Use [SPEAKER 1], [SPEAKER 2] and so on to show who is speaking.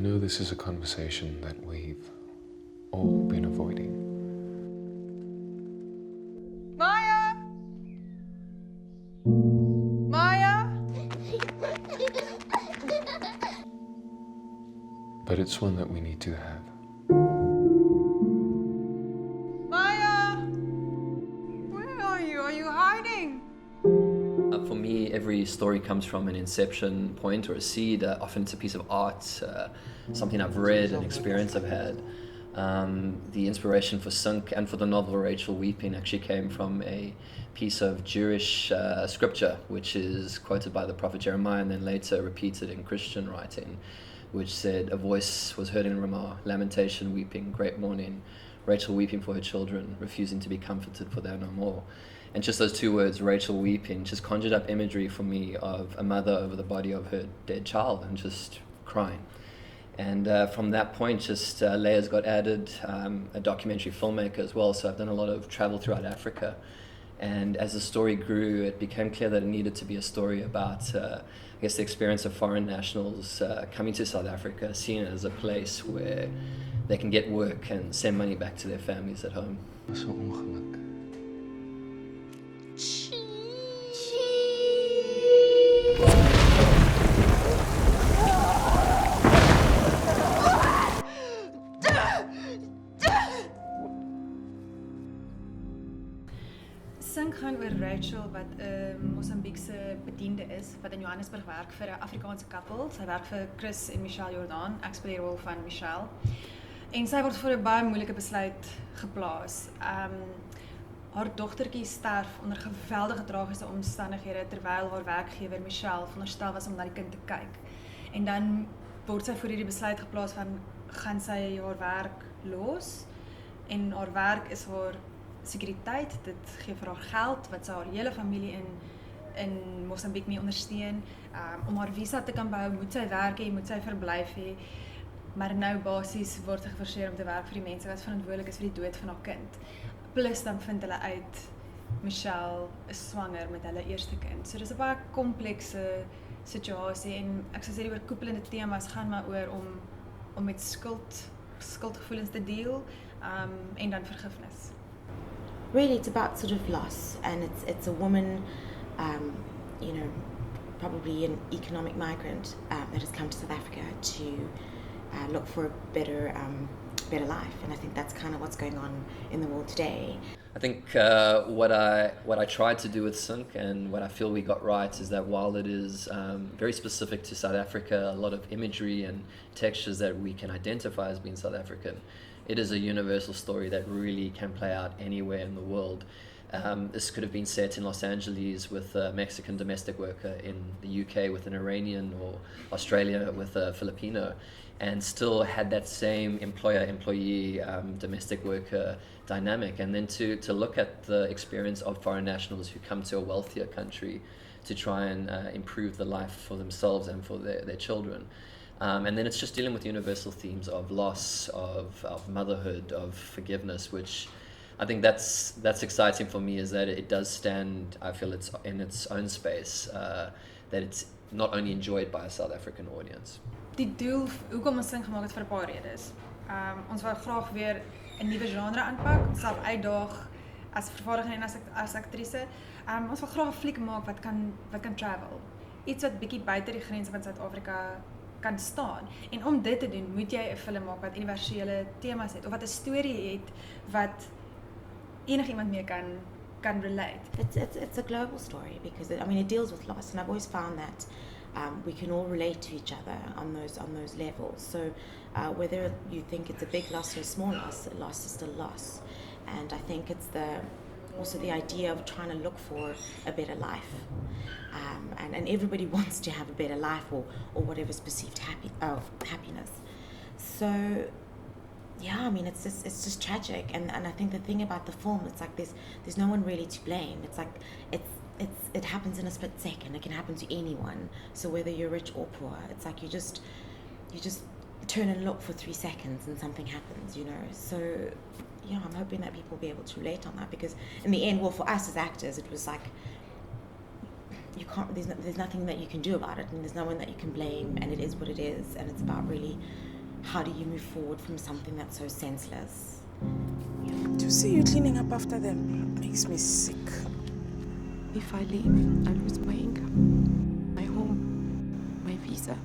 [SPEAKER 1] know this is a conversation that we've all been avoiding.
[SPEAKER 2] Maya! Maya!
[SPEAKER 1] But it's one that we need to have.
[SPEAKER 2] Maya! Where are you? Are you hiding?
[SPEAKER 3] For me, every story comes from an inception point or a seed. Often it's a piece of art, something I've read, an experience I've had. The inspiration for Sunk and for the novel Rachel Weeping actually came from a piece of Jewish scripture, which is quoted by the prophet Jeremiah and then later repeated in Christian writing, which said, "A voice was heard in Ramah, lamentation, weeping, great mourning, Rachel weeping for her children, refusing to be comforted, for they are no more." And just those two words, Rachel weeping, just conjured up imagery for me of a mother over the body of her dead child and just crying. And from that point, just layers got added, a documentary filmmaker as well, so I've done a lot of travel throughout Africa. And as the story grew, it became clear that it needed to be a story about, I guess, the experience of foreign nationals coming to South Africa, seen it as a place where they can get work and send money back to their families at home.
[SPEAKER 1] Was 'n ongeluk.
[SPEAKER 4] Sink gaan oor Rachel wat 'n Mosambiekse bediende is wat in Johannesburg werk vir 'n Afrikaanse koppel. Sy werk vir Chris en Michelle Jordan. Ek speel die rol van Michelle. En sy word voor 'n baie moeilike besluit geplaas. Haar dogtertjie sterf onder geweldige tragiese omstandighede terwyl haar werkgewer Michelle veronderstel was om na die kind te kyk. En dan word sy voor hierdie besluit geplaas van gaan sy haar werk los en haar werk is haar sekuriteit, dit gee vir haar geld wat sy haar hele familie in Mosambiek mee ondersteun. Om haar visa te kan behou, moet sy werk hê, moet sy verblyf hê. Maar nou basies word sy geforseer om te werk vir die mense wat verantwoordelik is vir die dood van haar kind. Plus dan vind hulle uit Michelle is swanger met hulle eerste kind. So dis 'n baie komplekse situasie en ek sou sê die oorkoepelende temas gaan maar oor om met skuldgevoelens te deel en dan vergifnis.
[SPEAKER 5] Really, it's about sort of loss, and it's a woman, probably an economic migrant that has come to South Africa to look for a better life, and I think that's kind of what's going on in the world today.
[SPEAKER 3] I think what I tried to do with Sunk and what I feel we got right is that while it is very specific to South Africa, a lot of imagery and textures that we can identify as being South African, it is a universal story that really can play out anywhere in the world. This could have been set in Los Angeles with a Mexican domestic worker, in the UK with an Iranian, or Australia with a Filipino, and still had that same employer-employee domestic worker dynamic. And then to look at the experience of foreign nationals who come to a wealthier country to try and improve the life for themselves and for their children. And then it's just dealing with universal themes of loss, of motherhood, of forgiveness, which I think that's exciting for me, is that it does stand, I feel it's in its own space, that it's not only enjoyed by a South African audience.
[SPEAKER 4] Die doel hoekom ons Sink gemaak het vir 'n paar redes. Ons wou graag weer 'n nuwe genre aanpak, onsself uitdaag as vervaardiger en as aktrise. Ons wil graag 'n fliek maak wat kan travel. Iets wat bietjie buite die grense van Suid-Afrika kan staan. En om dit te doen, moet jy 'n film maak wat universele temas het of wat 'n storie het wat enigiemand mee kan relate.
[SPEAKER 5] It's a global story because it deals with loss, and I've always found that we can all relate to each other on those levels. So whether you think it's a big loss or a small loss, a loss is still loss. And I think it's also the idea of trying to look for a better life. And everybody wants to have a better life or whatever's perceived happiness. So yeah, it's just tragic, and I think the thing about the film, it's like there's no one really to blame. It's like it happens in a split second. It can happen to anyone. So whether you're rich or poor, it's like you just turn and look for 3 seconds and something happens, So yeah, I'm hoping that people will be able to relate on that, because in the end, well, for us as actors, it was like you can't. There's nothing that you can do about it, and there's no one that you can blame, and it is what it is, and it's about really how do you move forward from something that's so senseless?
[SPEAKER 6] To see you cleaning up after them makes me sick.
[SPEAKER 7] If I leave, I lose my income, my home, my visa.